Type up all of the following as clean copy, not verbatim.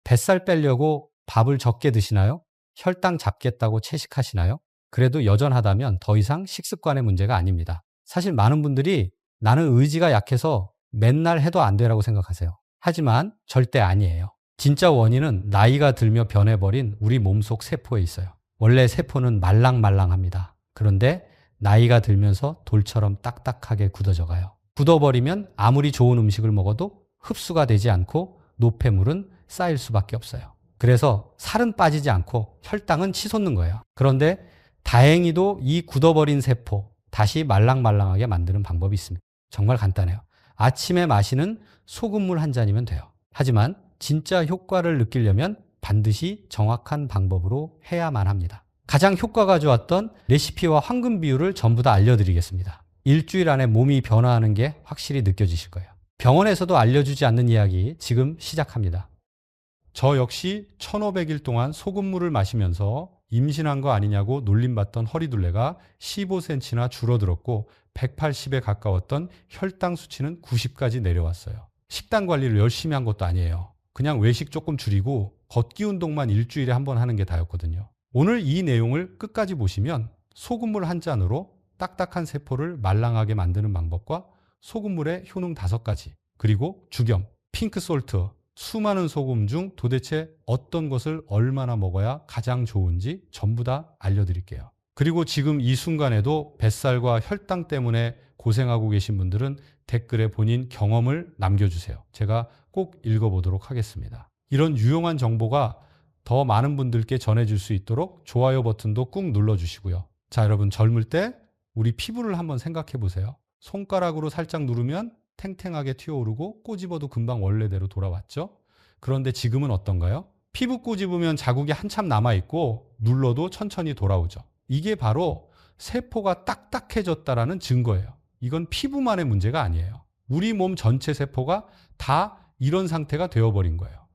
뱃살 빼려고 밥을 적게 드시나요? 혈당 잡겠다고 채식하시나요? 그래도 여전하다면 더 이상 식습관의 문제가 아닙니다. 사실 많은 분들이 나는 의지가 약해서 맨날 해도 안 되라고 생각하세요. 하지만 절대 아니에요. 진짜 원인은 나이가 들며 변해버린 우리 몸속 세포에 있어요. 원래 세포는 말랑말랑합니다. 그런데 나이가 들면서 돌처럼 딱딱하게 굳어져 가요. 굳어버리면 아무리 좋은 음식을 먹어도 흡수가 되지 않고 노폐물은 쌓일 수밖에 없어요. 그래서 살은 빠지지 않고 혈당은 치솟는 거예요. 그런데 다행히도 이 굳어버린 세포 다시 말랑말랑하게 만드는 방법이 있습니다. 정말 간단해요. 아침에 마시는 소금물 한 잔이면 돼요. 하지만 진짜 효과를 느끼려면 반드시 정확한 방법으로 해야만 합니다. 가장 효과가 좋았던 레시피와 황금 비율을 전부 다 알려드리겠습니다. 일주일 안에 몸이 변화하는 게 확실히 느껴지실 거예요. 병원에서도 알려주지 않는 이야기 지금 시작합니다. 저 역시 1500일 동안 소금물을 마시면서 임신한 거 아니냐고 놀림받던 허리둘레가 15cm나 줄어들었고 180에 가까웠던 혈당 수치는 90까지 내려왔어요. 식단 관리를 열심히 한 것도 아니에요. 그냥 외식 조금 줄이고 걷기 운동만 일주일에 한 번 하는 게 다였거든요. 오늘 이 내용을 끝까지 보시면 소금물 한 잔으로 딱딱한 세포를 말랑하게 만드는 방법과 소금물의 효능 5가지, 그리고 죽염, 핑크솔트, 수많은 소금 중 도대체 어떤 것을 얼마나 먹어야 가장 좋은지 전부 다 알려드릴게요. 그리고 지금 이 순간에도 뱃살과 혈당 때문에 고생하고 계신 분들은 댓글에 본인 경험을 남겨주세요. 제가 꼭 읽어보도록 하겠습니다. 이런 유용한 정보가 더 많은 분들께 전해질 수 있도록 좋아요 버튼도 꾹 눌러주시고요. 자, 여러분, 젊을 때 우리 피부를 한번 생각해 보세요. 손가락으로 살짝 누르면 탱탱하게 튀어오르고 꼬집어도 금방 원래대로 돌아왔죠? 그런데 지금은 어떤가요? 피부 꼬집으면 자국이 한참 남아있고 눌러도 천천히 돌아오죠. 이게 바로 세포가 딱딱해졌다라는 증거예요. 이건 피부만의 문제가 아니에요. 우리 몸 전체 세포가 다 이런 상태가 되어버린 거예요.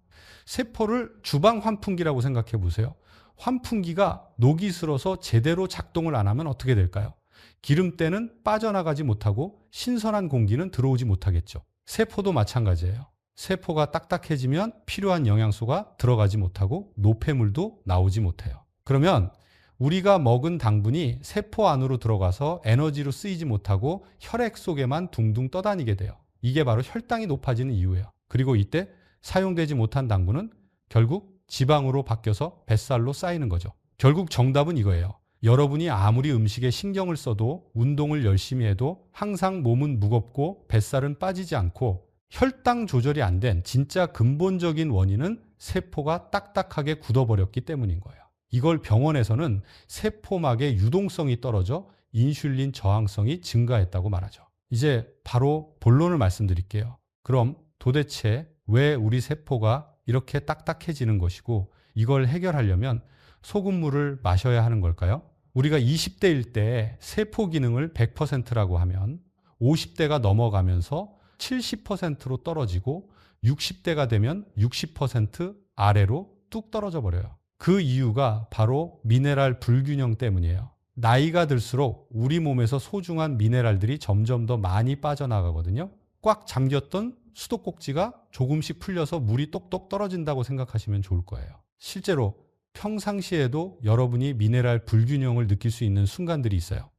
세포를 주방 환풍기라고 생각해 보세요. 환풍기가 녹이 슬어서 제대로 작동을 안 하면 어떻게 될까요? 기름때는 빠져나가지 못하고 신선한 공기는 들어오지 못하겠죠. 세포도 마찬가지예요. 세포가 딱딱해지면 필요한 영양소가 들어가지 못하고 노폐물도 나오지 못해요. 그러면 우리가 먹은 당분이 세포 안으로 들어가서 에너지로 쓰이지 못하고 혈액 속에만 둥둥 떠다니게 돼요. 이게 바로 혈당이 높아지는 이유예요. 그리고 이때 사용되지 못한 당분은 결국 지방으로 바뀌어서 뱃살로 쌓이는 거죠. 결국 정답은 이거예요. 여러분이 아무리 음식에 신경을 써도 운동을 열심히 해도 항상 몸은 무겁고 뱃살은 빠지지 않고 혈당 조절이 안 된 진짜 근본적인 원인은 세포가 딱딱하게 굳어버렸기 때문인 거예요. 이걸 병원에서는 세포막의 유동성이 떨어져 인슐린 저항성이 증가했다고 말하죠. 이제 바로 본론을 말씀드릴게요. 그럼 도대체 왜 우리 세포가 이렇게 딱딱해지는 것이고 이걸 해결하려면 소금물을 마셔야 하는 걸까요? 우리가 20대일 때 세포 기능을 100%라고 하면 50대가 넘어가면서 70%로 떨어지고 60대가 되면 60% 아래로 뚝 떨어져 버려요. 그 이유가 바로 미네랄 불균형 때문이에요. 나이가 들수록 우리 몸에서 소중한 미네랄들이 점점 더 많이 빠져나가거든요. 꽉 잠겼던 수도꼭지가 조금씩 풀려서 물이 똑똑 떨어진다고 생각하시면 좋을 거예요. 실제로 평상시에도 여러분이 미네랄 불균형을 느낄 수 있는 순간들이 있어요.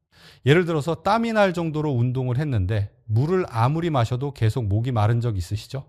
예를 들어서 땀이 날 정도로 운동을 했는데 물을 아무리 마셔도 계속 목이 마른 적 있으시죠?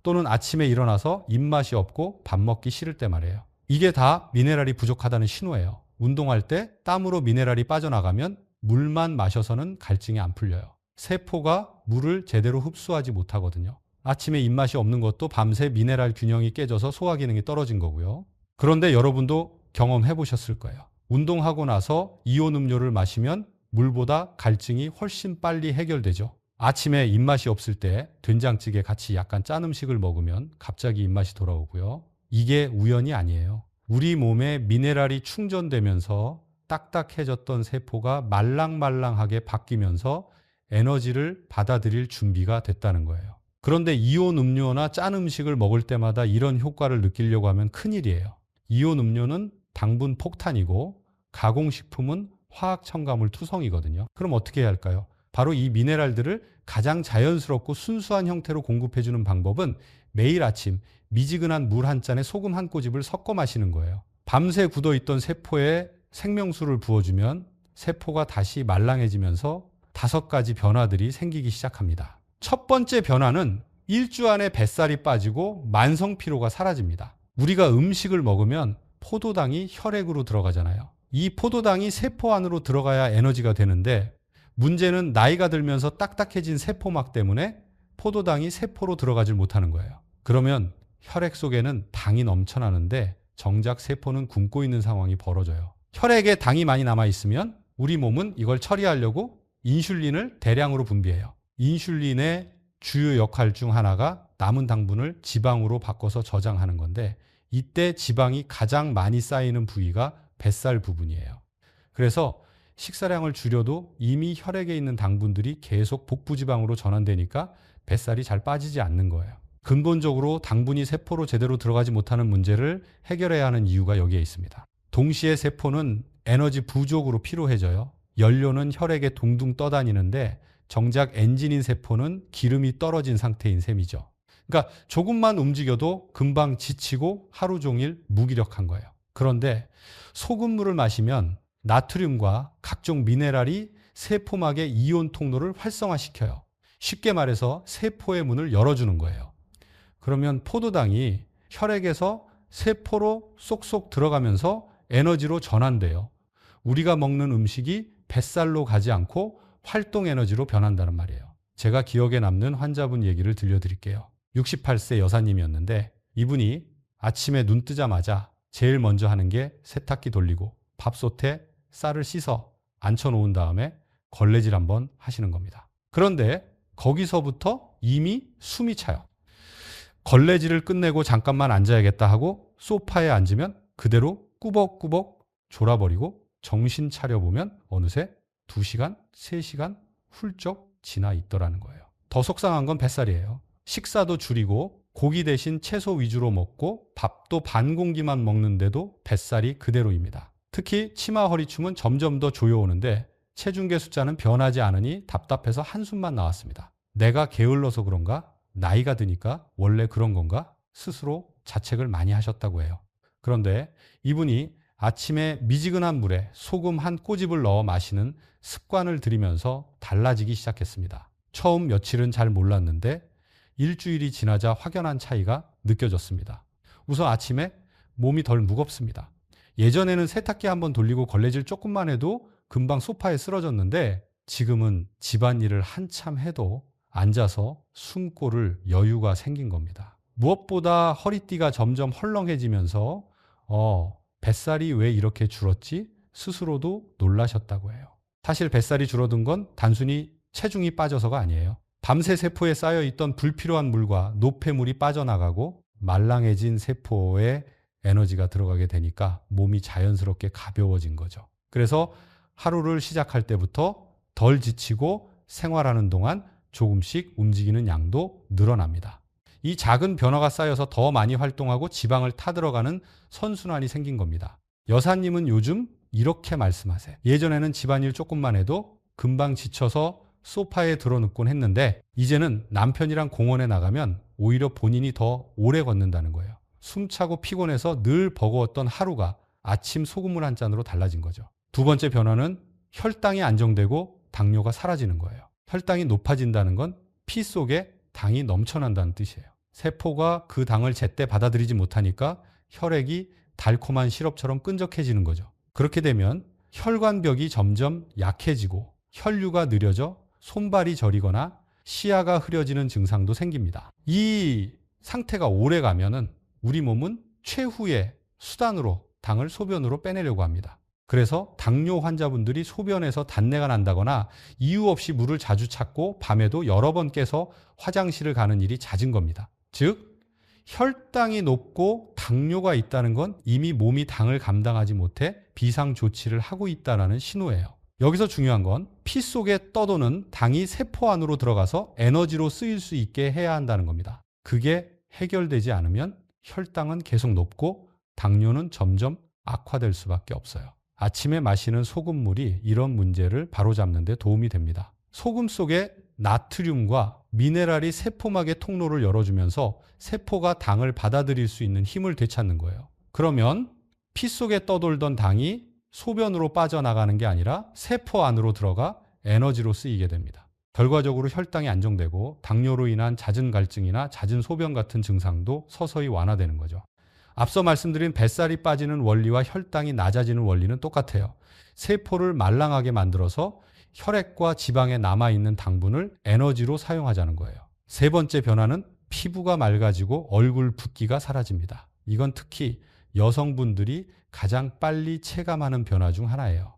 또는 아침에 일어나서 입맛이 없고 밥 먹기 싫을 때 말이에요. 이게 다 미네랄이 부족하다는 신호예요. 운동할 때 땀으로 미네랄이 빠져나가면 물만 마셔서는 갈증이 안 풀려요. 세포가 물을 제대로 흡수하지 못하거든요. 아침에 입맛이 없는 것도 밤새 미네랄 균형이 깨져서 소화 기능이 떨어진 거고요. 그런데 여러분도 경험해 보셨을 거예요. 운동하고 나서 이온 음료를 마시면 물보다 갈증이 훨씬 빨리 해결되죠. 아침에 입맛이 없을 때 된장찌개 같이 약간 짠 음식을 먹으면 갑자기 입맛이 돌아오고요. 이게 우연이 아니에요. 우리 몸에 미네랄이 충전되면서 딱딱해졌던 세포가 말랑말랑하게 바뀌면서 에너지를 받아들일 준비가 됐다는 거예요. 그런데 이온 음료나 짠 음식을 먹을 때마다 이런 효과를 느끼려고 하면 큰일이에요. 이온 음료는 당분 폭탄이고 가공식품은 화학 첨가물 투성이거든요. 그럼 어떻게 해야 할까요? 바로 이 미네랄들을 가장 자연스럽고 순수한 형태로 공급해주는 방법은 매일 아침 미지근한 물 한 잔에 소금 한 꼬집을 섞어 마시는 거예요. 밤새 굳어있던 세포에 생명수를 부어주면 세포가 다시 말랑해지면서 5가지 변화들이 생기기 시작합니다. 첫 번째 변화는 일주 안에 뱃살이 빠지고 만성 피로가 사라집니다. 우리가 음식을 먹으면 포도당이 혈액으로 들어가잖아요. 이 포도당이 세포 안으로 들어가야 에너지가 되는데 문제는 나이가 들면서 딱딱해진 세포막 때문에 포도당이 세포로 들어가질 못하는 거예요. 그러면 혈액 속에는 당이 넘쳐나는데 정작 세포는 굶고 있는 상황이 벌어져요. 혈액에 당이 많이 남아있으면 우리 몸은 이걸 처리하려고 인슐린을 대량으로 분비해요. 인슐린의 주요 역할 중 하나가 남은 당분을 지방으로 바꿔서 저장하는 건데 이때 지방이 가장 많이 쌓이는 부위가 뱃살 부분이에요. 그래서 식사량을 줄여도 이미 혈액에 있는 당분들이 계속 복부지방으로 전환되니까 뱃살이 잘 빠지지 않는 거예요. 근본적으로 당분이 세포로 제대로 들어가지 못하는 문제를 해결해야 하는 이유가 여기에 있습니다. 동시에 세포는 에너지 부족으로 피로해져요. 연료는 혈액에 둥둥 떠다니는데 정작 엔진인 세포는 기름이 떨어진 상태인 셈이죠. 그러니까 조금만 움직여도 금방 지치고 하루 종일 무기력한 거예요. 그런데 소금물을 마시면 나트륨과 각종 미네랄이 세포막의 이온 통로를 활성화시켜요. 쉽게 말해서 세포의 문을 열어주는 거예요. 그러면 포도당이 혈액에서 세포로 쏙쏙 들어가면서 에너지로 전환돼요. 우리가 먹는 음식이 뱃살로 가지 않고 활동 에너지로 변한다는 말이에요. 제가 기억에 남는 환자분 얘기를 들려드릴게요. 68세 여사님이었는데 이분이 아침에 눈 뜨자마자 제일 먼저 하는 게 세탁기 돌리고 밥솥에 쌀을 씻어 앉혀놓은 다음에 걸레질 한번 하시는 겁니다. 그런데 거기서부터 이미 숨이 차요. 걸레질을 끝내고 잠깐만 앉아야겠다 하고 소파에 앉으면 그대로 꾸벅꾸벅 졸아버리고 정신 차려보면 어느새 2시간, 3시간 훌쩍 지나 있더라는 거예요. 더 속상한 건 뱃살이에요. 식사도 줄이고 고기 대신 채소 위주로 먹고 밥도 반 공기만 먹는데도 뱃살이 그대로입니다. 특히 치마 허리춤은 점점 더 조여오는데 체중계 숫자는 변하지 않으니 답답해서 한숨만 나왔습니다. 내가 게을러서 그런가? 나이가 드니까 원래 그런 건가? 스스로 자책을 많이 하셨다고 해요. 그런데 이분이 아침에 미지근한 물에 소금 한 꼬집을 넣어 마시는 습관을 들이면서 달라지기 시작했습니다. 처음 며칠은 잘 몰랐는데 일주일이 지나자 확연한 차이가 느껴졌습니다. 우선 아침에 몸이 덜 무겁습니다. 예전에는 세탁기 한번 돌리고 걸레질 조금만 해도 금방 소파에 쓰러졌는데 지금은 집안일을 한참 해도 앉아서 숨고를 여유가 생긴 겁니다. 무엇보다 허리띠가 점점 헐렁해지면서 뱃살이 왜 이렇게 줄었지? 스스로도 놀라셨다고 해요. 사실 뱃살이 줄어든 건 단순히 체중이 빠져서가 아니에요. 밤새 세포에 쌓여있던 불필요한 물과 노폐물이 빠져나가고 말랑해진 세포에 에너지가 들어가게 되니까 몸이 자연스럽게 가벼워진 거죠. 그래서 하루를 시작할 때부터 덜 지치고 생활하는 동안 조금씩 움직이는 양도 늘어납니다. 이 작은 변화가 쌓여서 더 많이 활동하고 지방을 타들어가는 선순환이 생긴 겁니다. 여사님은 요즘 이렇게 말씀하세요. 예전에는 집안일 조금만 해도 금방 지쳐서 소파에 드러눕곤 했는데 이제는 남편이랑 공원에 나가면 오히려 본인이 더 오래 걷는다는 거예요. 숨차고 피곤해서 늘 버거웠던 하루가 아침 소금물 한 잔으로 달라진 거죠. 두 번째 변화는 혈당이 안정되고 당뇨가 사라지는 거예요. 혈당이 높아진다는 건 피 속에 당이 넘쳐난다는 뜻이에요. 세포가 그 당을 제때 받아들이지 못하니까 혈액이 달콤한 시럽처럼 끈적해지는 거죠. 그렇게 되면 혈관벽이 점점 약해지고 혈류가 느려져 손발이 저리거나 시야가 흐려지는 증상도 생깁니다. 이 상태가 오래 가면은 우리 몸은 최후의 수단으로 당을 소변으로 빼내려고 합니다. 그래서 당뇨 환자분들이 소변에서 단내가 난다거나 이유 없이 물을 자주 찾고 밤에도 여러 번 깨서 화장실을 가는 일이 잦은 겁니다. 즉 혈당이 높고 당뇨가 있다는 건 이미 몸이 당을 감당하지 못해 비상 조치를 하고 있다는 신호예요. 여기서 중요한 건 피 속에 떠도는 당이 세포 안으로 들어가서 에너지로 쓰일 수 있게 해야 한다는 겁니다. 그게 해결되지 않으면 혈당은 계속 높고 당뇨는 점점 악화될 수밖에 없어요. 아침에 마시는 소금물이 이런 문제를 바로잡는 데 도움이 됩니다. 소금 속에 나트륨과 미네랄이 세포막의 통로를 열어주면서 세포가 당을 받아들일 수 있는 힘을 되찾는 거예요. 그러면 피 속에 떠돌던 당이 소변으로 빠져나가는 게 아니라 세포 안으로 들어가 에너지로 쓰이게 됩니다. 결과적으로 혈당이 안정되고 당뇨로 인한 잦은 갈증이나 잦은 소변 같은 증상도 서서히 완화되는 거죠. 앞서 말씀드린 뱃살이 빠지는 원리와 혈당이 낮아지는 원리는 똑같아요. 세포를 말랑하게 만들어서 혈액과 지방에 남아있는 당분을 에너지로 사용하자는 거예요. 세 번째 변화는 피부가 맑아지고 얼굴 붓기가 사라집니다. 이건 특히 여성분들이 가장 빨리 체감하는 변화 중 하나예요.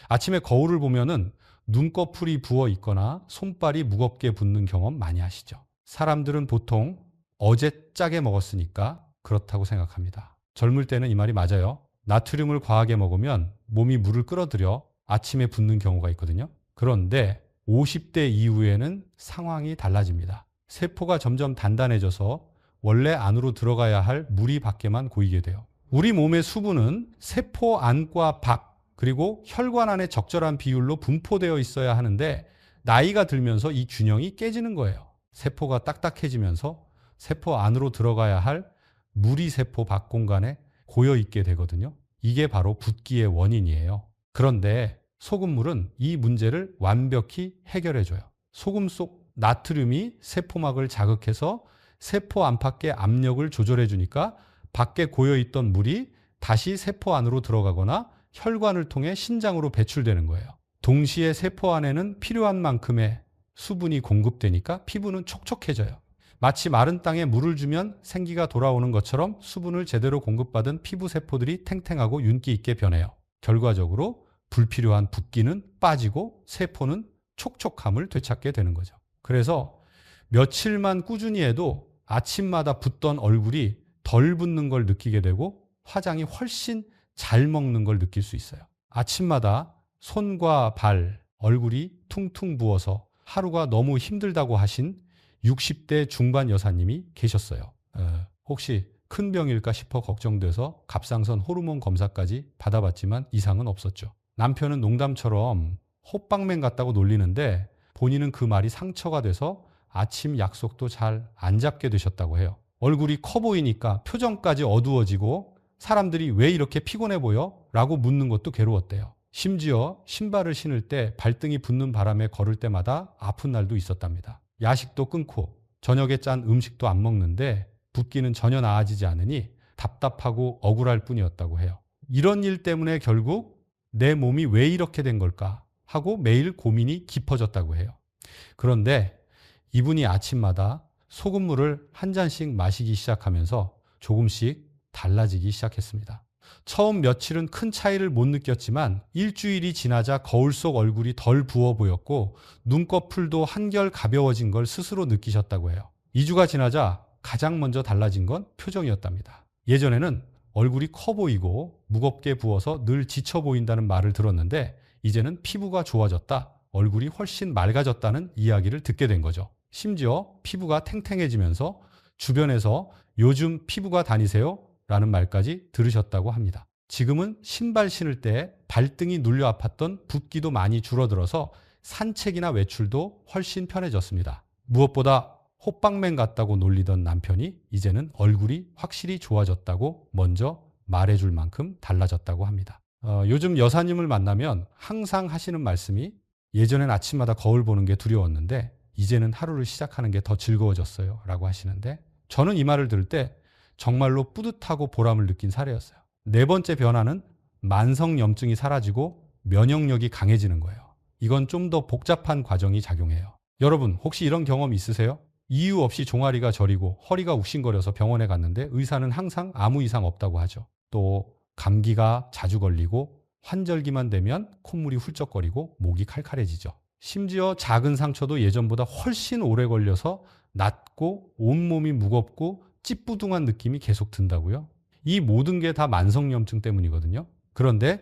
아침에 거울을 보면은 눈꺼풀이 부어 있거나 손발이 무겁게 붓는 경험 많이 하시죠? 사람들은 보통 어제 짜게 먹었으니까 그렇다고 생각합니다. 젊을 때는 이 말이 맞아요. 나트륨을 과하게 먹으면 몸이 물을 끌어들여 아침에 붓는 경우가 있거든요. 그런데 50대 이후에는 상황이 달라집니다. 세포가 점점 단단해져서 원래 안으로 들어가야 할 물이 밖에만 고이게 돼요. 우리 몸의 수분은 세포 안과 밖 그리고 혈관 안에 적절한 비율로 분포되어 있어야 하는데 나이가 들면서 이 균형이 깨지는 거예요. 세포가 딱딱해지면서 세포 안으로 들어가야 할 물이 세포 밖 공간에 고여 있게 되거든요. 이게 바로 붓기의 원인이에요. 그런데 소금물은 이 문제를 완벽히 해결해줘요. 소금 속 나트륨이 세포막을 자극해서 세포 안팎의 압력을 조절해주니까 밖에 고여있던 물이 다시 세포 안으로 들어가거나 혈관을 통해 신장으로 배출되는 거예요. 동시에 세포 안에는 필요한 만큼의 수분이 공급되니까 피부는 촉촉해져요. 마치 마른 땅에 물을 주면 생기가 돌아오는 것처럼 수분을 제대로 공급받은 피부 세포들이 탱탱하고 윤기 있게 변해요. 결과적으로 불필요한 붓기는 빠지고 세포는 촉촉함을 되찾게 되는 거죠. 그래서 며칠만 꾸준히 해도 아침마다 붓던 얼굴이 덜 붓는 걸 느끼게 되고 화장이 훨씬 잘 먹는 걸 느낄 수 있어요. 아침마다 손과 발, 얼굴이 퉁퉁 부어서 하루가 너무 힘들다고 하신 60대 중반 여사님이 계셨어요. 혹시 큰 병일까 싶어 걱정돼서 갑상선 호르몬 검사까지 받아봤지만 이상은 없었죠. 남편은 농담처럼 호빵맨 같다고 놀리는데 본인은 그 말이 상처가 돼서 아침 약속도 잘 안 잡게 되셨다고 해요. 얼굴이 커 보이니까 표정까지 어두워지고 사람들이 왜 이렇게 피곤해 보여? 라고 묻는 것도 괴로웠대요. 심지어 신발을 신을 때 발등이 붓는 바람에 걸을 때마다 아픈 날도 있었답니다. 야식도 끊고 저녁에 짠 음식도 안 먹는데 붓기는 전혀 나아지지 않으니 답답하고 억울할 뿐이었다고 해요. 이런 일 때문에 결국 내 몸이 왜 이렇게 된 걸까 하고 매일 고민이 깊어졌다고 해요. 그런데 이분이 아침마다 소금물을 한 잔씩 마시기 시작하면서 조금씩 달라지기 시작했습니다. 처음 며칠은 큰 차이를 못 느꼈지만 일주일이 지나자 거울 속 얼굴이 덜 부어 보였고 눈꺼풀도 한결 가벼워진 걸 스스로 느끼셨다고 해요. 2주가 지나자 가장 먼저 달라진 건 표정이었답니다. 예전에는 얼굴이 커 보이고 무겁게 부어서 늘 지쳐 보인다는 말을 들었는데 이제는 피부가 좋아졌다, 얼굴이 훨씬 맑아졌다는 이야기를 듣게 된 거죠. 심지어 피부가 탱탱해지면서 주변에서 요즘 피부가 다니세요? 라는 말까지 들으셨다고 합니다. 지금은 신발 신을 때 발등이 눌려 아팠던 붓기도 많이 줄어들어서 산책이나 외출도 훨씬 편해졌습니다. 무엇보다 호빵맨 같다고 놀리던 남편이 이제는 얼굴이 확실히 좋아졌다고 먼저 말해줄 만큼 달라졌다고 합니다. 요즘 여사님을 만나면 항상 하시는 말씀이 예전엔 아침마다 거울 보는 게 두려웠는데 이제는 하루를 시작하는 게 더 즐거워졌어요 라고 하시는데 저는 이 말을 들을 때 정말로 뿌듯하고 보람을 느낀 사례였어요. 네 번째 변화는 만성염증이 사라지고 면역력이 강해지는 거예요. 이건 좀 더 복잡한 과정이 작용해요. 여러분 혹시 이런 경험 있으세요? 이유 없이 종아리가 저리고 허리가 욱신거려서 병원에 갔는데 의사는 항상 아무 이상 없다고 하죠. 또 감기가 자주 걸리고 환절기만 되면 콧물이 훌쩍거리고 목이 칼칼해지죠. 심지어 작은 상처도 예전보다 훨씬 오래 걸려서 낫고 온몸이 무겁고 찌뿌둥한 느낌이 계속 든다고요? 이 모든 게 다 만성염증 때문이거든요. 그런데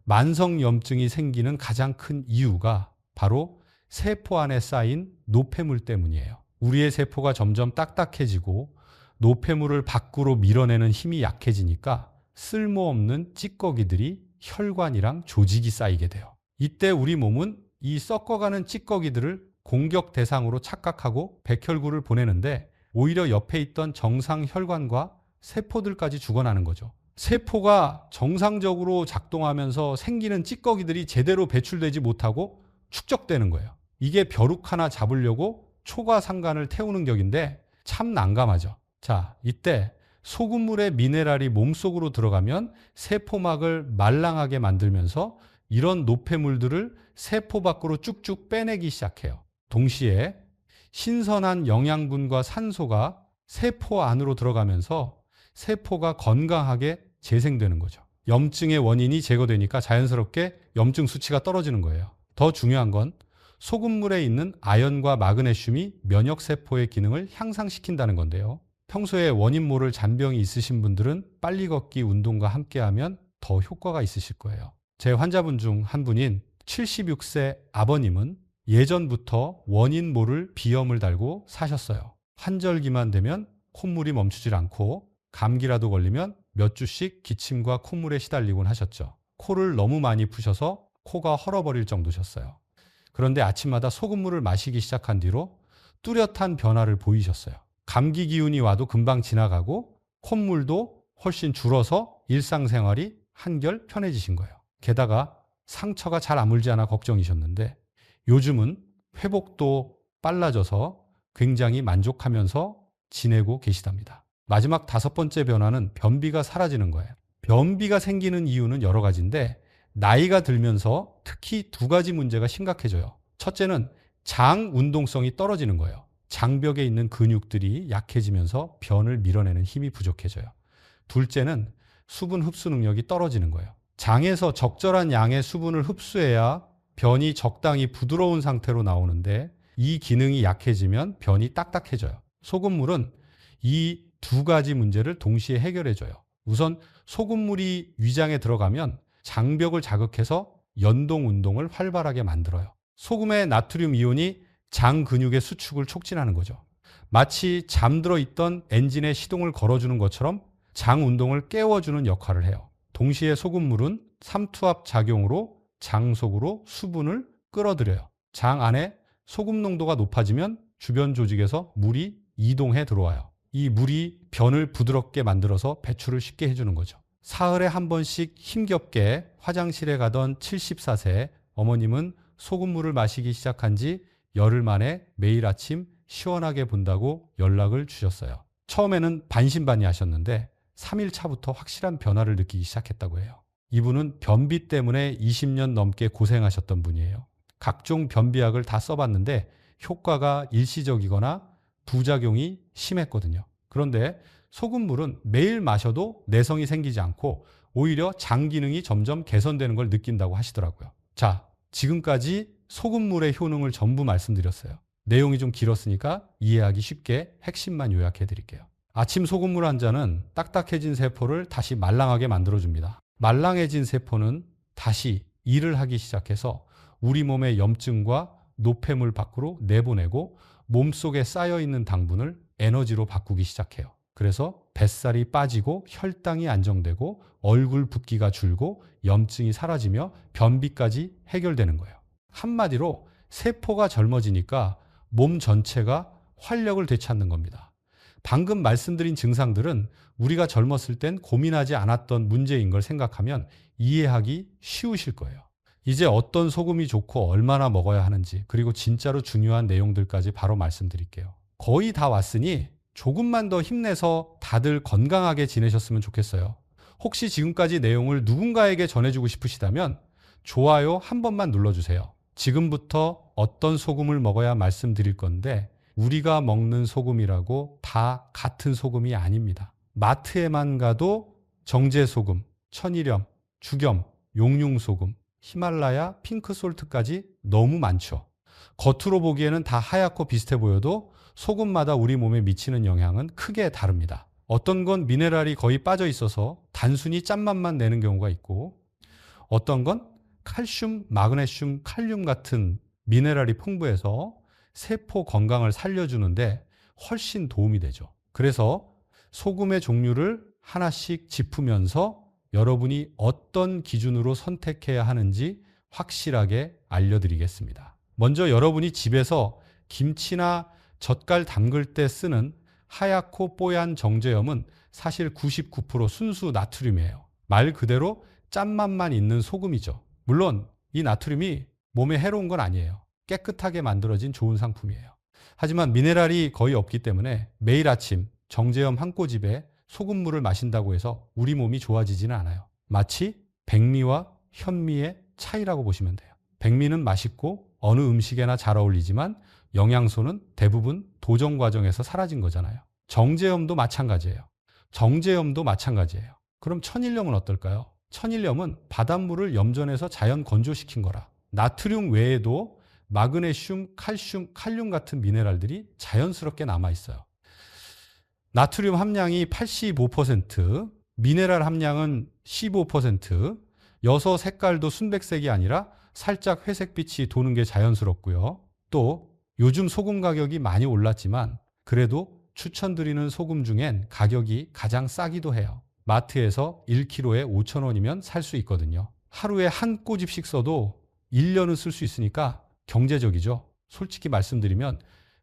만성염증이 생기는 가장 큰 이유가 바로 세포 안에 쌓인 노폐물 때문이에요. 우리의 세포가 점점 딱딱해지고 노폐물을 밖으로 밀어내는 힘이 약해지니까 쓸모없는 찌꺼기들이 혈관이랑 조직이 쌓이게 돼요. 이때 우리 몸은 이 썩어가는 찌꺼기들을 공격 대상으로 착각하고 백혈구를 보내는데 오히려 옆에 있던 정상 혈관과 세포들까지 죽어나는 거죠. 세포가 정상적으로 작동하면서 생기는 찌꺼기들이 제대로 배출되지 못하고 축적되는 거예요. 이게 벼룩 하나 잡으려고 초과상간을 태우는 격인데 참 난감하죠. 자, 이때 소금물의 미네랄이 몸속으로 들어가면 세포막을 말랑하게 만들면서 이런 노폐물들을 세포 밖으로 쭉쭉 빼내기 시작해요. 동시에 신선한 영양분과 산소가 세포 안으로 들어가면서 세포가 건강하게 재생되는 거죠. 염증의 원인이 제거되니까 자연스럽게 염증 수치가 떨어지는 거예요. 더 중요한 건 소금물에 있는 아연과 마그네슘이 면역세포의 기능을 향상시킨다는 건데요. 평소에 원인 모를 잔병이 있으신 분들은 빨리 걷기 운동과 함께하면 더 효과가 있으실 거예요. 제 환자분 중 한 분인 76세 아버님은 예전부터 원인 모를 비염을 달고 사셨어요. 환절기만 되면 콧물이 멈추질 않고 감기라도 걸리면 몇 주씩 기침과 콧물에 시달리곤 하셨죠. 코를 너무 많이 푸셔서 코가 헐어버릴 정도셨어요. 그런데 아침마다 소금물을 마시기 시작한 뒤로 뚜렷한 변화를 보이셨어요. 감기 기운이 와도 금방 지나가고 콧물도 훨씬 줄어서 일상생활이 한결 편해지신 거예요. 게다가 상처가 잘 아물지 않아 걱정이셨는데 요즘은 회복도 빨라져서 굉장히 만족하면서 지내고 계시답니다. 마지막 5번째 변화는 변비가 사라지는 거예요. 변비가 생기는 이유는 여러 가지인데 나이가 들면서 특히 2가지 문제가 심각해져요. 첫째는 장 운동성이 떨어지는 거예요. 장벽에 있는 근육들이 약해지면서 변을 밀어내는 힘이 부족해져요. 둘째는 수분 흡수 능력이 떨어지는 거예요. 장에서 적절한 양의 수분을 흡수해야 변이 적당히 부드러운 상태로 나오는데 이 기능이 약해지면 변이 딱딱해져요. 소금물은 이 2가지 문제를 동시에 해결해줘요. 우선 소금물이 위장에 들어가면 장벽을 자극해서 연동 운동을 활발하게 만들어요. 소금의 나트륨 이온이 장 근육의 수축을 촉진하는 거죠. 마치 잠들어 있던 엔진의 시동을 걸어주는 것처럼 장 운동을 깨워주는 역할을 해요. 동시에 소금물은 삼투압 작용으로 장 속으로 수분을 끌어들여요. 장 안에 소금 농도가 높아지면 주변 조직에서 물이 이동해 들어와요. 이 물이 변을 부드럽게 만들어서 배출을 쉽게 해주는 거죠. 사흘에 한 번씩 힘겹게 화장실에 가던 74세 어머님은 소금물을 마시기 시작한 지 열흘 만에 매일 아침 시원하게 본다고 연락을 주셨어요. 처음에는 반신반의하셨는데 3일 차부터 확실한 변화를 느끼기 시작했다고 해요. 이분은 변비 때문에 20년 넘게 고생하셨던 분이에요. 각종 변비약을 다 써봤는데 효과가 일시적이거나 부작용이 심했거든요. 그런데 소금물은 매일 마셔도 내성이 생기지 않고 오히려 장 기능이 점점 개선되는 걸 느낀다고 하시더라고요. 자, 지금까지 소금물의 효능을 전부 말씀드렸어요. 내용이 좀 길었으니까 이해하기 쉽게 핵심만 요약해 드릴게요. 아침 소금물 한 잔은 딱딱해진 세포를 다시 말랑하게 만들어줍니다. 말랑해진 세포는 다시 일을 하기 시작해서 우리 몸의 염증과 노폐물 밖으로 내보내고 몸속에 쌓여있는 당분을 에너지로 바꾸기 시작해요. 그래서 뱃살이 빠지고 혈당이 안정되고 얼굴 붓기가 줄고 염증이 사라지며 변비까지 해결되는 거예요. 한마디로 세포가 젊어지니까 몸 전체가 활력을 되찾는 겁니다. 방금 말씀드린 증상들은 우리가 젊었을 땐 고민하지 않았던 문제인 걸 생각하면 이해하기 쉬우실 거예요. 이제 어떤 소금이 좋고 얼마나 먹어야 하는지 그리고 진짜로 중요한 내용들까지 바로 말씀드릴게요. 거의 다 왔으니 조금만 더 힘내서 다들 건강하게 지내셨으면 좋겠어요. 혹시 지금까지 내용을 누군가에게 전해주고 싶으시다면 좋아요 한 번만 눌러주세요. 지금부터 어떤 소금을 먹어야 말씀드릴 건데 우리가 먹는 소금이라고 다 같은 소금이 아닙니다. 마트에만 가도 정제소금, 천일염, 죽염, 용융소금, 히말라야, 핑크솔트까지 너무 많죠. 겉으로 보기에는 다 하얗고 비슷해 보여도 소금마다 우리 몸에 미치는 영향은 크게 다릅니다. 어떤 건 미네랄이 거의 빠져 있어서 단순히 짠맛만 내는 경우가 있고 어떤 건 칼슘, 마그네슘, 칼륨 같은 미네랄이 풍부해서 세포 건강을 살려주는데 훨씬 도움이 되죠. 그래서 소금의 종류를 하나씩 짚으면서 여러분이 어떤 기준으로 선택해야 하는지 확실하게 알려드리겠습니다. 먼저 여러분이 집에서 김치나 젓갈 담글 때 쓰는 하얗고 뽀얀 정제염은 사실 99% 순수 나트륨이에요. 말 그대로 짠맛만 있는 소금이죠. 물론 이 나트륨이 몸에 해로운 건 아니에요. 깨끗하게 만들어진 좋은 상품이에요. 하지만 미네랄이 거의 없기 때문에 매일 아침 정제염 한 꼬집에 소금물을 마신다고 해서 우리 몸이 좋아지지는 않아요. 마치 백미와 현미의 차이라고 보시면 돼요. 백미는 맛있고 어느 음식에나 잘 어울리지만 영양소는 대부분 도정 과정에서 사라진 거잖아요. 정제염도 마찬가지예요. 정제염도 마찬가지예요. 그럼 천일염은 어떨까요? 천일염은 바닷물을 염전해서 자연 건조시킨 거라. 나트륨 외에도 마그네슘, 칼슘, 칼륨 같은 미네랄들이 자연스럽게 남아 있어요. 나트륨 함량이 85%, 미네랄 함량은 15%, 여서 색깔도 순백색이 아니라 살짝 회색빛이 도는 게 자연스럽고요. 또 요즘 소금 가격이 많이 올랐지만 그래도 추천드리는 소금 중엔 가격이 가장 싸기도 해요. 마트에서 1kg에 5,000원이면 살 수 있거든요. 하루에 한 꼬집씩 써도 1년은 쓸 수 있으니까 경제적이죠. 솔직히 말씀드리면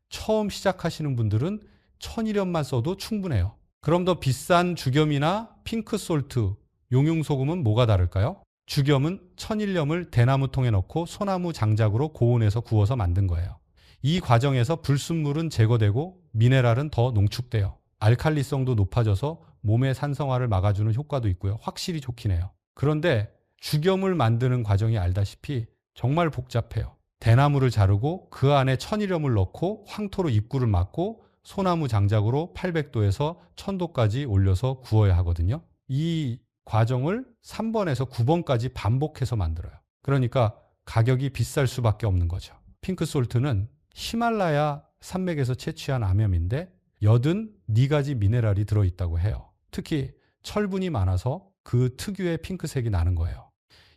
처음 시작하시는 분들은 천일염만 써도 충분해요. 그럼 더 비싼 죽염이나 핑크솔트, 용융소금은 뭐가 다를까요? 죽염은 천일염을 대나무통에 넣고 소나무 장작으로 고온에서 구워서 만든 거예요. 이 과정에서 불순물은 제거되고 미네랄은 더 농축돼요. 알칼리성도 높아져서 몸의 산성화를 막아주는 효과도 있고요. 확실히 좋긴 해요. 그런데 죽염을 만드는 과정이 알다시피 정말 복잡해요. 대나무를 자르고 그 안에 천일염을 넣고 황토로 입구를 막고 소나무 장작으로 800도에서 1000도까지 올려서 구워야 하거든요. 이 과정을 3번에서 9번까지 반복해서 만들어요. 그러니까 가격이 비쌀 수밖에 없는 거죠. 핑크솔트는 히말라야 산맥에서 채취한 암염인데 84가지 미네랄이 들어있다고 해요. 특히 철분이 많아서 그 특유의 핑크색이 나는 거예요.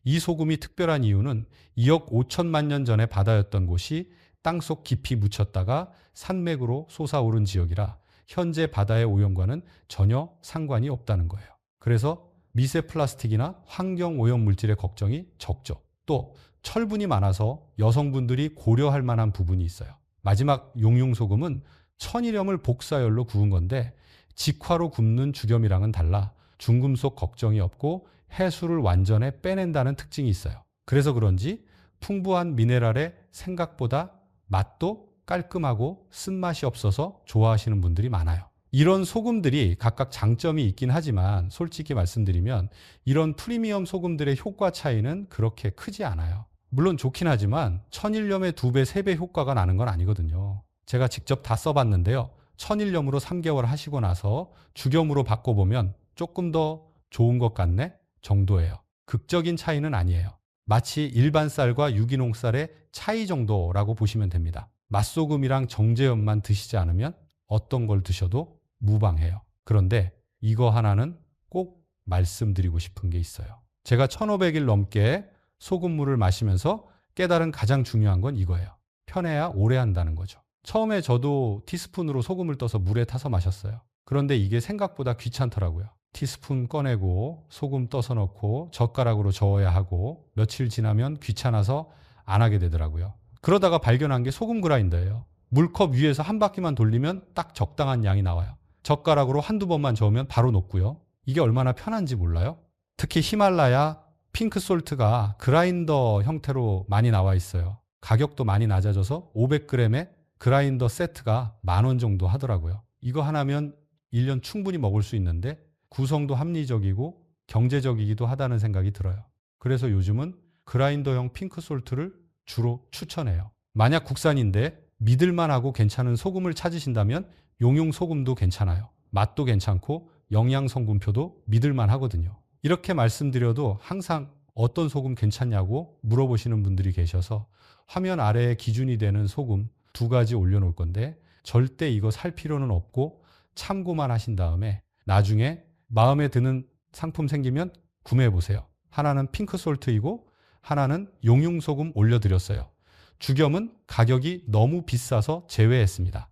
이 소금이 특별한 이유는 2억 5천만 년 전에 바다였던 곳이 땅속 깊이 묻혔다가 산맥으로 솟아오른 지역이라 현재 바다의 오염과는 전혀 상관이 없다는 거예요. 그래서 미세 플라스틱이나 환경 오염 물질의 걱정이 적죠. 또 철분이 많아서 여성분들이 고려할 만한 부분이 있어요. 마지막 용융소금은 천일염을 복사열로 구운 건데 직화로 굽는 죽염이랑은 달라 중금속 걱정이 없고 해수를 완전히 빼낸다는 특징이 있어요. 그래서 그런지 풍부한 미네랄에 생각보다 맛도 깔끔하고 쓴맛이 없어서 좋아하시는 분들이 많아요. 이런 소금들이 각각 장점이 있긴 하지만 솔직히 말씀드리면 이런 프리미엄 소금들의 효과 차이는 그렇게 크지 않아요. 물론 좋긴 하지만 천일염의 2배, 3배 효과가 나는 건 아니거든요. 제가 직접 다 써봤는데요. 천일염으로 3개월 하시고 나서 죽염으로 바꿔보면 조금 더 좋은 것 같네 정도예요. 극적인 차이는 아니에요. 마치 일반 쌀과 유기농 쌀의 차이 정도라고 보시면 됩니다. 맛소금이랑 정제염만 드시지 않으면 어떤 걸 드셔도 무방해요. 그런데 이거 하나는 꼭 말씀드리고 싶은 게 있어요. 제가 1500일 넘게 소금물을 마시면서 깨달은 가장 중요한 건 이거예요. 편해야 오래 한다는 거죠. 처음에 저도 티스푼으로 소금을 떠서 물에 타서 마셨어요. 그런데 이게 생각보다 귀찮더라고요. 티스푼 꺼내고 소금 떠서 넣고 젓가락으로 저어야 하고 며칠 지나면 귀찮아서 안 하게 되더라고요. 그러다가 발견한 게 소금 그라인더예요. 물컵 위에서 한 바퀴만 돌리면 딱 적당한 양이 나와요. 젓가락으로 한두 번만 저으면 바로 녹고요. 이게 얼마나 편한지 몰라요? 특히 히말라야 핑크솔트가 그라인더 형태로 많이 나와 있어요. 가격도 많이 낮아져서 500g의 그라인더 세트가 10,000원 정도 하더라고요. 이거 하나면 1년 충분히 먹을 수 있는데 구성도 합리적이고 경제적이기도 하다는 생각이 들어요. 그래서 요즘은 그라인더형 핑크솔트를 주로 추천해요. 만약 국산인데 믿을만하고 괜찮은 소금을 찾으신다면 용융소금도 괜찮아요. 맛도 괜찮고 영양 성분표도 믿을만 하거든요. 이렇게 말씀드려도 항상 어떤 소금 괜찮냐고 물어보시는 분들이 계셔서 화면 아래에 기준이 되는 소금 2가지 올려놓을 건데 절대 이거 살 필요는 없고 참고만 하신 다음에 나중에 마음에 드는 상품 생기면 구매해보세요. 하나는 핑크솔트이고 하나는 용융소금 올려드렸어요. 죽염은 가격이 너무 비싸서 제외했습니다.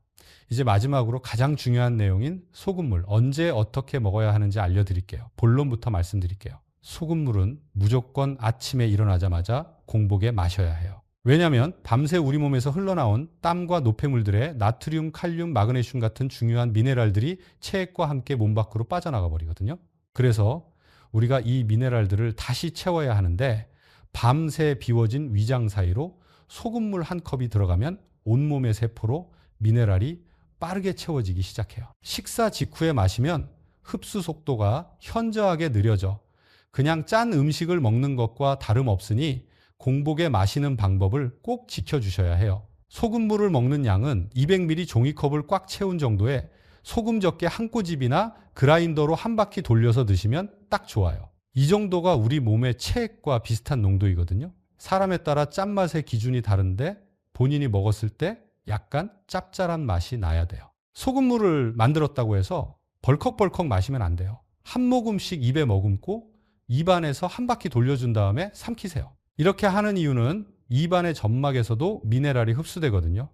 이제 마지막으로 가장 중요한 내용인 소금물, 언제 어떻게 먹어야 하는지 알려드릴게요. 본론부터 말씀드릴게요. 소금물은 무조건 아침에 일어나자마자 공복에 마셔야 해요. 왜냐하면 밤새 우리 몸에서 흘러나온 땀과 노폐물들의 나트륨, 칼륨, 마그네슘 같은 중요한 미네랄들이 체액과 함께 몸 밖으로 빠져나가 버리거든요. 그래서 우리가 이 미네랄들을 다시 채워야 하는데 밤새 비워진 위장 사이로 소금물 한 컵이 들어가면 온몸의 세포로 미네랄이 빠르게 채워지기 시작해요. 식사 직후에 마시면 흡수 속도가 현저하게 느려져 그냥 짠 음식을 먹는 것과 다름없으니 공복에 마시는 방법을 꼭 지켜주셔야 해요. 소금물을 먹는 양은 200ml 종이컵을 꽉 채운 정도에 소금 적게 한 꼬집이나 그라인더로 한 바퀴 돌려서 드시면 딱 좋아요. 이 정도가 우리 몸의 체액과 비슷한 농도이거든요. 사람에 따라 짠맛의 기준이 다른데 본인이 먹었을 때 약간 짭짤한 맛이 나야 돼요. 소금물을 만들었다고 해서 벌컥벌컥 마시면 안 돼요. 한 모금씩 입에 머금고 입안에서 한 바퀴 돌려준 다음에 삼키세요. 이렇게 하는 이유는 입안의 점막에서도 미네랄이 흡수되거든요.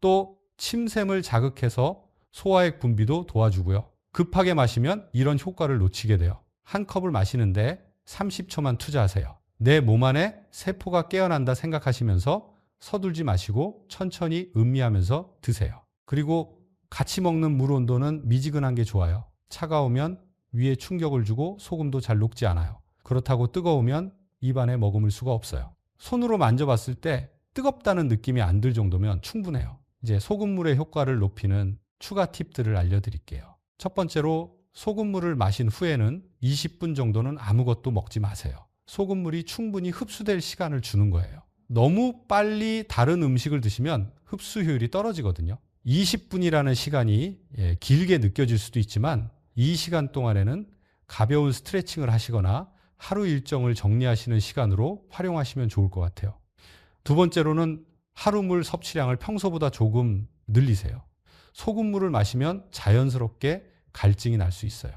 또 침샘을 자극해서 소화액 분비도 도와주고요. 급하게 마시면 이런 효과를 놓치게 돼요. 한 컵을 마시는데 30초만 투자하세요. 내 몸 안에 세포가 깨어난다 생각하시면서 서둘지 마시고 천천히 음미하면서 드세요. 그리고 같이 먹는 물 온도는 미지근한 게 좋아요. 차가우면 위에 충격을 주고 소금도 잘 녹지 않아요. 그렇다고 뜨거우면 입안에 머금을 수가 없어요. 손으로 만져봤을 때 뜨겁다는 느낌이 안 들 정도면 충분해요. 이제 소금물의 효과를 높이는 추가 팁들을 알려드릴게요. 첫 번째로 소금물을 마신 후에는 20분 정도는 아무것도 먹지 마세요. 소금물이 충분히 흡수될 시간을 주는 거예요. 너무 빨리 다른 음식을 드시면 흡수 효율이 떨어지거든요. 20분이라는 시간이 길게 느껴질 수도 있지만 이 시간 동안에는 가벼운 스트레칭을 하시거나 하루 일정을 정리하시는 시간으로 활용하시면 좋을 것 같아요. 두 번째로는 하루 물 섭취량을 평소보다 조금 늘리세요. 소금물을 마시면 자연스럽게 갈증이 날 수 있어요.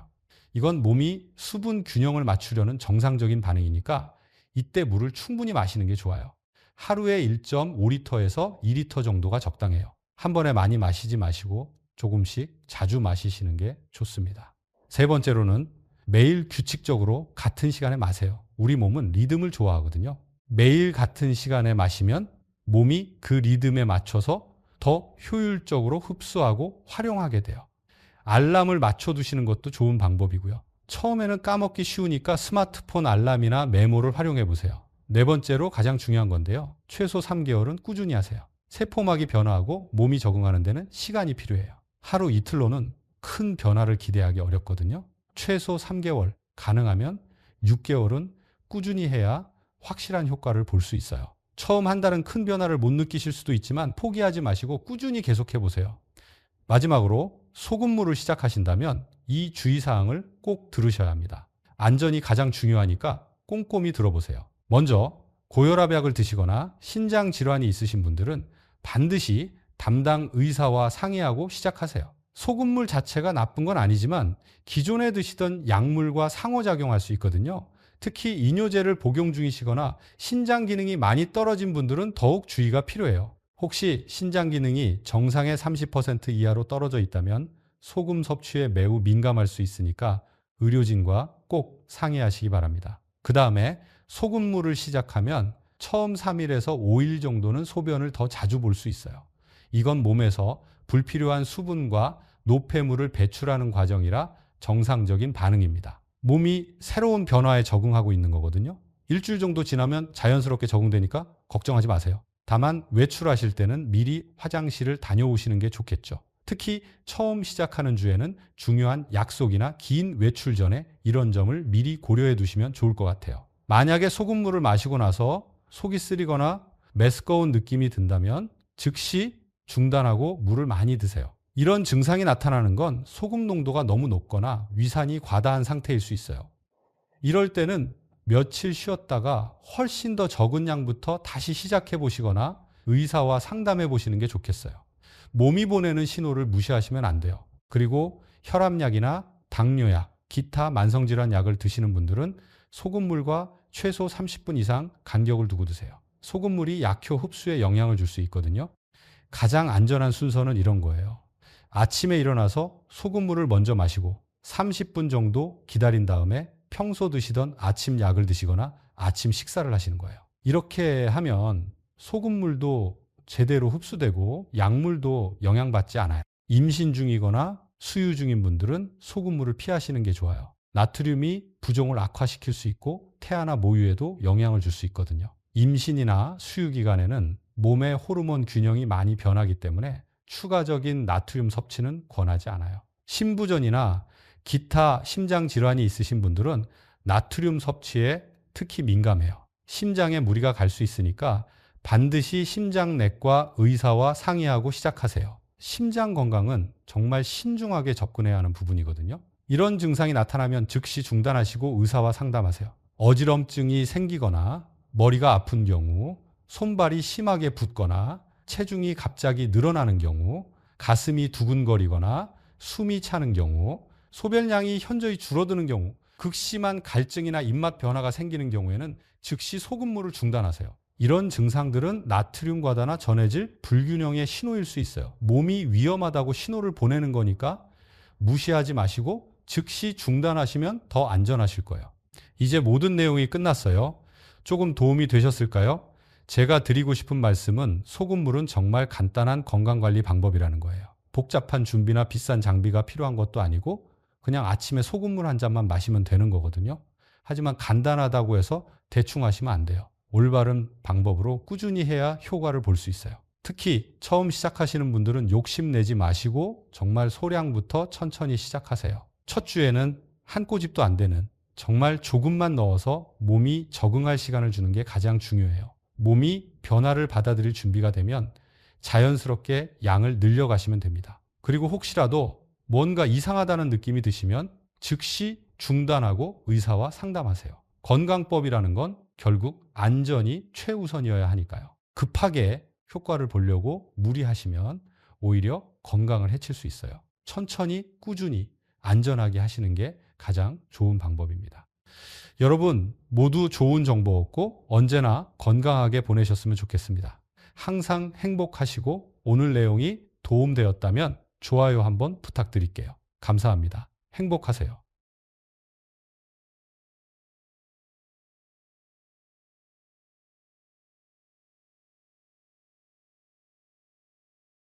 이건 몸이 수분 균형을 맞추려는 정상적인 반응이니까 이때 물을 충분히 마시는 게 좋아요. 하루에 1.5리터에서 2리터 정도가 적당해요. 한 번에 많이 마시지 마시고 조금씩 자주 마시시는 게 좋습니다. 세 번째로는 매일 규칙적으로 같은 시간에 마세요. 우리 몸은 리듬을 좋아하거든요. 매일 같은 시간에 마시면 몸이 그 리듬에 맞춰서 더 효율적으로 흡수하고 활용하게 돼요. 알람을 맞춰두시는 것도 좋은 방법이고요. 처음에는 까먹기 쉬우니까 스마트폰 알람이나 메모를 활용해 보세요. 네 번째로 가장 중요한 건데요. 최소 3개월은 꾸준히 하세요. 세포막이 변화하고 몸이 적응하는 데는 시간이 필요해요. 하루 이틀로는 큰 변화를 기대하기 어렵거든요. 최소 3개월, 가능하면 6개월은 꾸준히 해야 확실한 효과를 볼 수 있어요. 처음 한 달은 큰 변화를 못 느끼실 수도 있지만 포기하지 마시고 꾸준히 계속해 보세요. 마지막으로 소금물을 시작하신다면 이 주의사항을 꼭 들으셔야 합니다. 안전이 가장 중요하니까 꼼꼼히 들어보세요. 먼저 고혈압 약을 드시거나 신장 질환이 있으신 분들은 반드시 담당 의사와 상의하고 시작하세요. 소금물 자체가 나쁜 건 아니지만 기존에 드시던 약물과 상호작용할 수 있거든요. 특히 이뇨제를 복용 중이시거나 신장 기능이 많이 떨어진 분들은 더욱 주의가 필요해요. 혹시 신장 기능이 정상의 30% 이하로 떨어져 있다면 소금 섭취에 매우 민감할 수 있으니까 의료진과 꼭 상의하시기 바랍니다. 그 다음에 소금물을 시작하면 처음 3일에서 5일 정도는 소변을 더 자주 볼 수 있어요. 이건 몸에서 불필요한 수분과 노폐물을 배출하는 과정이라 정상적인 반응입니다. 몸이 새로운 변화에 적응하고 있는 거거든요. 일주일 정도 지나면 자연스럽게 적응되니까 걱정하지 마세요. 다만 외출하실 때는 미리 화장실을 다녀오시는 게 좋겠죠. 특히 처음 시작하는 주에는 중요한 약속이나 긴 외출 전에 이런 점을 미리 고려해 두시면 좋을 것 같아요. 만약에 소금물을 마시고 나서 속이 쓰리거나 메스꺼운 느낌이 든다면 즉시 중단하고 물을 많이 드세요. 이런 증상이 나타나는 건 소금 농도가 너무 높거나 위산이 과다한 상태일 수 있어요. 이럴 때는 며칠 쉬었다가 훨씬 더 적은 양부터 다시 시작해 보시거나 의사와 상담해 보시는 게 좋겠어요. 몸이 보내는 신호를 무시하시면 안 돼요. 그리고 혈압약이나 당뇨약, 기타 만성질환 약을 드시는 분들은 소금물과 최소 30분 이상 간격을 두고 드세요. 소금물이 약효 흡수에 영향을 줄 수 있거든요. 가장 안전한 순서는 이런 거예요. 아침에 일어나서 소금물을 먼저 마시고 30분 정도 기다린 다음에 평소 드시던 아침 약을 드시거나 아침 식사를 하시는 거예요. 이렇게 하면 소금물도 제대로 흡수되고 약물도 영향받지 않아요. 임신 중이거나 수유 중인 분들은 소금물을 피하시는 게 좋아요. 나트륨이 부종을 악화시킬 수 있고 태아나 모유에도 영향을 줄 수 있거든요. 임신이나 수유 기간에는 몸의 호르몬 균형이 많이 변하기 때문에 추가적인 나트륨 섭취는 권하지 않아요. 심부전이나 기타 심장 질환이 있으신 분들은 나트륨 섭취에 특히 민감해요. 심장에 무리가 갈 수 있으니까 반드시 심장내과 의사와 상의하고 시작하세요. 심장 건강은 정말 신중하게 접근해야 하는 부분이거든요. 이런 증상이 나타나면 즉시 중단하시고 의사와 상담하세요. 어지럼증이 생기거나 머리가 아픈 경우, 손발이 심하게 붓거나 체중이 갑자기 늘어나는 경우, 가슴이 두근거리거나 숨이 차는 경우, 소변량이 현저히 줄어드는 경우, 극심한 갈증이나 입맛 변화가 생기는 경우에는 즉시 소금물을 중단하세요. 이런 증상들은 나트륨 과다나 전해질 불균형의 신호일 수 있어요. 몸이 위험하다고 신호를 보내는 거니까 무시하지 마시고 즉시 중단하시면 더 안전하실 거예요. 이제 모든 내용이 끝났어요. 조금 도움이 되셨을까요? 제가 드리고 싶은 말씀은 소금물은 정말 간단한 건강관리 방법이라는 거예요. 복잡한 준비나 비싼 장비가 필요한 것도 아니고 그냥 아침에 소금물 한 잔만 마시면 되는 거거든요. 하지만 간단하다고 해서 대충 하시면 안 돼요. 올바른 방법으로 꾸준히 해야 효과를 볼 수 있어요. 특히 처음 시작하시는 분들은 욕심내지 마시고 정말 소량부터 천천히 시작하세요. 첫 주에는 한 꼬집도 안 되는 정말 조금만 넣어서 몸이 적응할 시간을 주는 게 가장 중요해요. 몸이 변화를 받아들일 준비가 되면 자연스럽게 양을 늘려가시면 됩니다. 그리고 혹시라도 뭔가 이상하다는 느낌이 드시면 즉시 중단하고 의사와 상담하세요. 건강법이라는 건 결국 안전이 최우선이어야 하니까요. 급하게 효과를 보려고 무리하시면 오히려 건강을 해칠 수 있어요. 천천히 꾸준히 안전하게 하시는 게 가장 좋은 방법입니다. 여러분 모두 좋은 정보 얻고 언제나 건강하게 보내셨으면 좋겠습니다. 항상 행복하시고 오늘 내용이 도움되었다면 좋아요 한번 부탁드릴게요. 감사합니다. 행복하세요.